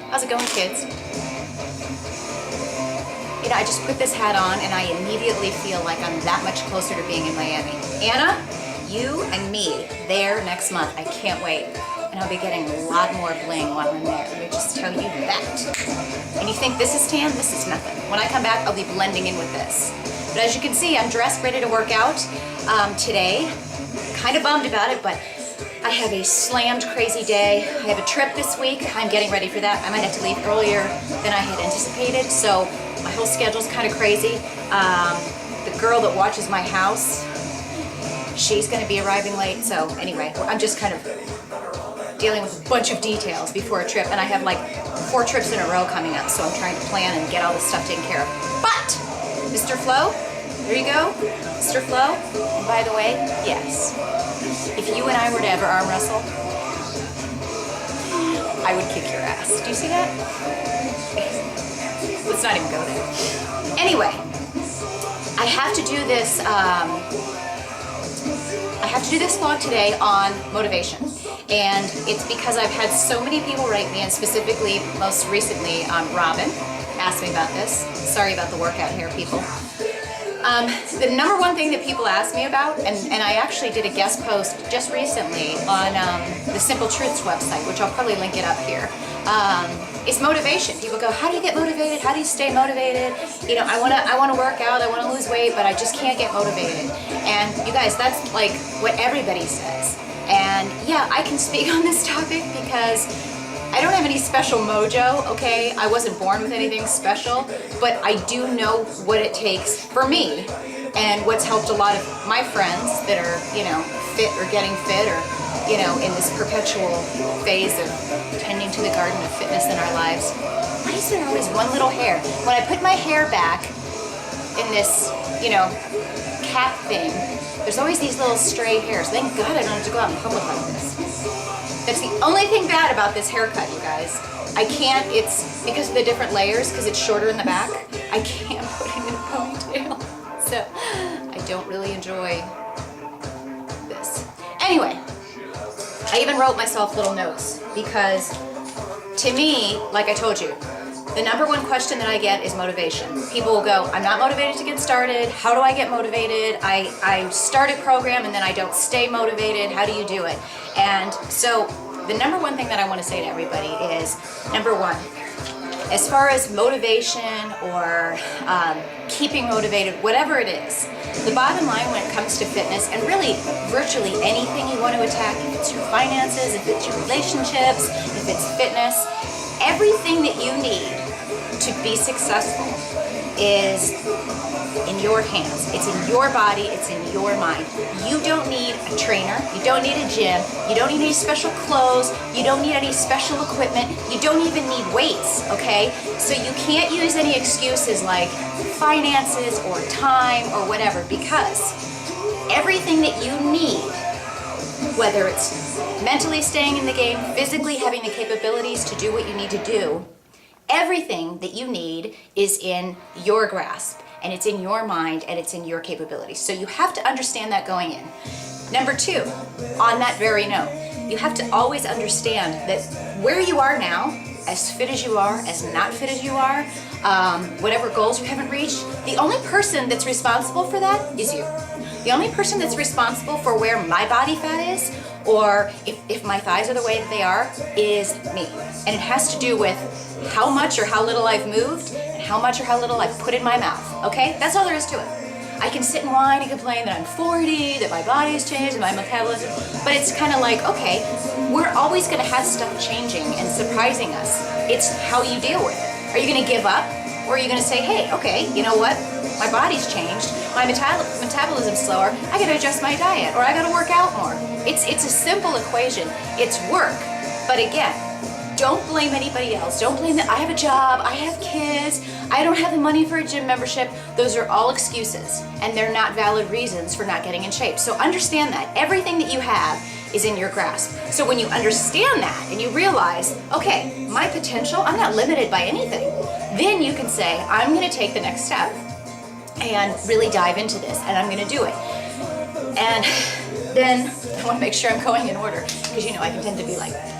How's it going, kids? You know, I just put this hat on and I immediately feel like I'm that much closer to being in Miami. Anna, you and me there next month. I can't wait. And I'll be getting a lot more bling while I'm there. Let me just tell you that. And you think this is tan? This is nothing. When I come back, I'll be blending in with this. But as you can see, I'm dressed, ready to work out today. Kind of bummed about it, but I have a slammed crazy day. I have a trip this week. I'm getting ready for that. I might have to leave earlier than I had anticipated, so my whole schedule's kind of crazy. The girl that watches my house, she's going to be arriving late, so anyway, I'm just kind of dealing with a bunch of details before a trip, and I have like 4 trips in a row coming up, so I'm trying to plan and get all this stuff taken care of. But, Mr. Flo, there you go, Mr. Flo, and by the way, yes, if you and I were to ever arm wrestle, I would kick your ass. Do you see that? Let's not even go there. Anyway, I have to do this, vlog today on motivation. And it's because I've had so many people write me, and specifically, most recently, Robin asked me about this. Sorry about the workout here, people. The number one thing that people ask me about, and I actually did a guest post just recently on the Simple Truths website, which I'll probably link it up here, is motivation. People go, how do you get motivated? How do you stay motivated? You know, I wanna work out, I wanna lose weight, but I just can't get motivated. And you guys, that's like what everybody says. And yeah, I can speak on this topic because I don't have any special mojo, okay? I wasn't born with anything special, but I do know what it takes for me and what's helped a lot of my friends that are, you know, fit or getting fit or, you know, in this perpetual phase of tending to the garden of fitness in our lives. Why is there always one little hair? When I put my hair back in this, you know, cap thing, there's always these little stray hairs. Thank God I don't have to go out in public like this. That's the only thing bad about this haircut, you guys. I can't, it's because of the different layers, because it's shorter in the back, I can't put it in a ponytail. So, I don't really enjoy this. Anyway, I even wrote myself little notes, because to me, like I told you, the number one question that I get is motivation. People will go, I'm not motivated to get started. How do I get motivated? I start a program and then I don't stay motivated. How do you do it? And so the number one thing that I want to say to everybody is, number one, as far as motivation or keeping motivated, whatever it is, the bottom line when it comes to fitness and really virtually anything you want to attack, if it's your finances, if it's your relationships, if it's fitness, everything that you need to be successful is in your hands. It's in your body, it's in your mind. You don't need a trainer, you don't need a gym, you don't need any special clothes, you don't need any special equipment, you don't even need weights, okay? So you can't use any excuses like finances or time or whatever, because everything that you need, whether it's mentally staying in the game, physically having the capabilities to do what you need to do, everything that you need is in your grasp, and it's in your mind, and it's in your capabilities. So you have to understand that going in. Number two, on that very note, you have to always understand that where you are now, as fit as you are, as not fit as you are, whatever goals you haven't reached, the only person that's responsible for that is you. The only person that's responsible for where my body fat is, or if my thighs are the way that they are, is me. And it has to do with how much or how little I've moved, and how much or how little I've put in my mouth, okay? That's all there is to it. I can sit and whine and complain that I'm 40, that my body's changed, and my metabolism, but it's kind of like, okay, we're always gonna have stuff changing and surprising us. It's how you deal with it. Are you gonna give up? Or are you gonna say, hey, okay, you know what? My body's changed, my metabolism's slower, I gotta adjust my diet, or I gotta work out more. It's a simple equation, it's work. But again, don't blame anybody else. Don't blame that I have a job, I have kids, I don't have the money for a gym membership. Those are all excuses, and they're not valid reasons for not getting in shape. So understand that everything that you have is in your grasp. So when you understand that and you realize, okay, my potential, I'm not limited by anything, then you can say, I'm gonna take the next step and really dive into this, and I'm gonna do it. And then I wanna make sure I'm going in order, because you know I can tend to be like that.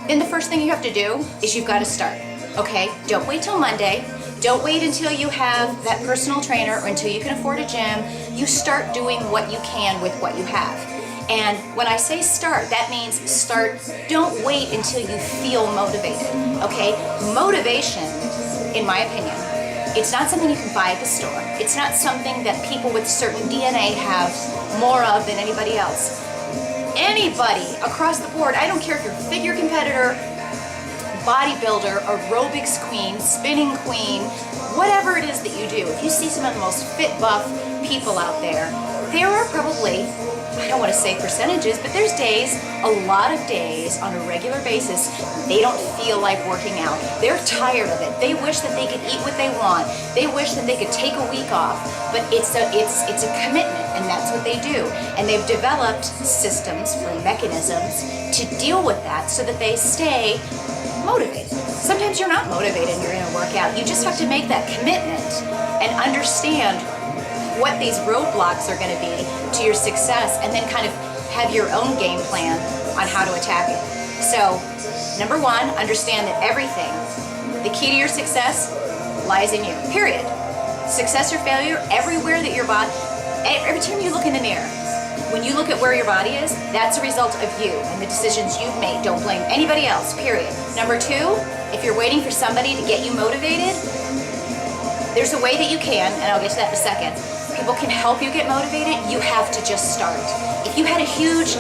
then the first thing you have to do is you've got to start, okay? Don't wait till Monday. Don't wait until you have that personal trainer or until you can afford a gym. You start doing what you can with what you have. And when I say start, that means start. Don't wait until you feel motivated, okay? Motivation, in my opinion, it's not something you can buy at the store. It's not something that people with certain DNA have more of than anybody else. Anybody across the board, I don't care if you're a figure competitor, bodybuilder, aerobics queen, spinning queen, whatever it is that you do, if you see some of the most fit, buff people out there, there are probably, I don't want to say percentages, but there's days, a lot of days on a regular basis, they don't feel like working out. They're tired of it. They wish that they could eat what they want. They wish that they could take a week off, but it's a commitment, and that's what they do. And they've developed systems or mechanisms to deal with that so that they stay motivated. Sometimes you're not motivated and you're going to work out. You just have to make that commitment and understand what these roadblocks are going to be to your success, and then kind of have your own game plan on how to attack it. So, number one, understand that everything, the key to your success lies in you, period. Success or failure, everywhere that your body, every time you look in the mirror, when you look at where your body is, that's a result of you and the decisions you've made. Don't blame anybody else, period. Number two, if you're waiting for somebody to get you motivated, there's a way that you can, and I'll get to that in a second. People can help you get motivated. You have to just start. If you had a huge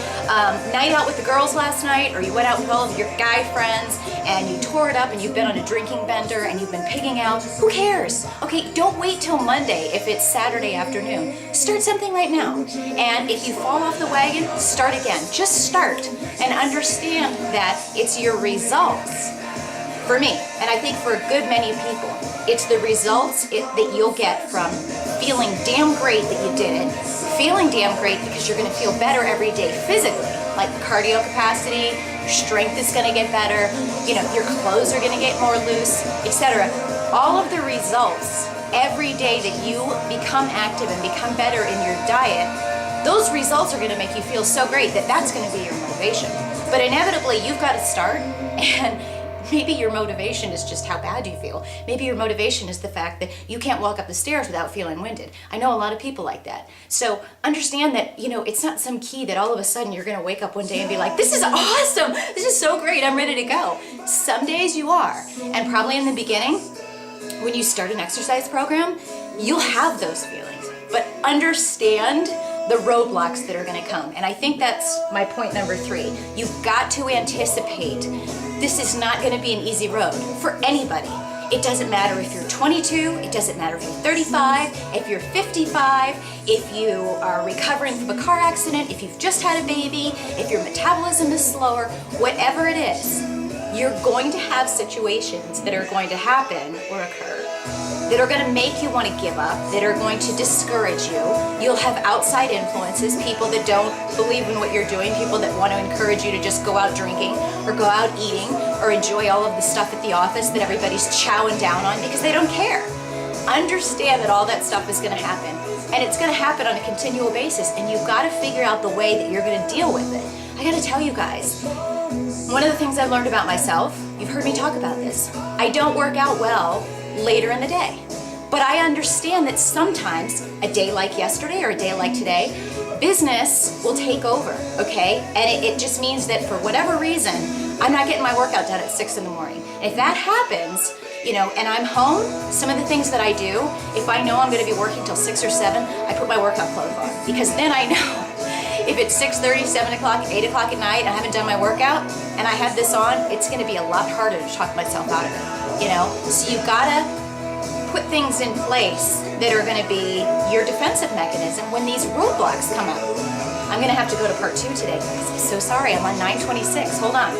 night out with the girls last night, or you went out with all of your guy friends and you tore it up and you've been on a drinking bender and you've been pigging out, who cares? Okay, don't wait till Monday if it's Saturday afternoon. Start something right now. And if you fall off the wagon, start again. Just start and understand that it's your results. For me, and I think for a good many people, it's the results that you'll get from feeling damn great that you did it, feeling damn great because you're going to feel better every day physically, like cardio capacity, your strength is going to get better, your clothes are going to get more loose, etc. All of the results every day that you become active and become better in your diet, those results are going to make you feel so great that that's going to be your motivation. But inevitably, you've got to start, and maybe your motivation is just how bad you feel. Maybe your motivation is the fact that you can't walk up the stairs without feeling winded. I know a lot of people like that. So understand that, it's not some key that all of a sudden you're going to wake up one day and be like, this is awesome. This is so great. I'm ready to go. Some days you are. And probably in the beginning, when you start an exercise program, you'll have those feelings. But understand the roadblocks that are going to come. And I think that's my point number 3. You've got to anticipate this is not going to be an easy road for anybody. It doesn't matter if you're 22, it doesn't matter if you're 35, if you're 55, if you are recovering from a car accident, if you've just had a baby, if your metabolism is slower, whatever it is, you're going to have situations that are going to happen or occur that are going to make you want to give up, that are going to discourage you. You'll have outside influences, people that don't believe in what you're doing, people that want to encourage you to just go out drinking or go out eating or enjoy all of the stuff at the office that everybody's chowing down on because they don't care. Understand that all that stuff is going to happen, and it's going to happen on a continual basis, and you've got to figure out the way that you're going to deal with it. I got to tell you guys, one of the things I've learned about myself, you've heard me talk about this, I don't work out well later in the day. But I understand that sometimes, a day like yesterday or a day like today, business will take over, okay? And it just means that for whatever reason, I'm not getting my workout done at 6 in the morning. If that happens, and I'm home, some of the things that I do, if I know I'm gonna be working till 6 or 7, I put my workout clothes on. Because then I know if it's 6:30, 7 o'clock, 8 o'clock at night, I haven't done my workout, and I have this on, it's gonna be a lot harder to talk myself out of it. So you've gotta put things in place that are gonna be your defensive mechanism when these roadblocks come up. I'm gonna have to go to part 2 today, guys. I'm so sorry, I'm on 9:26, hold on.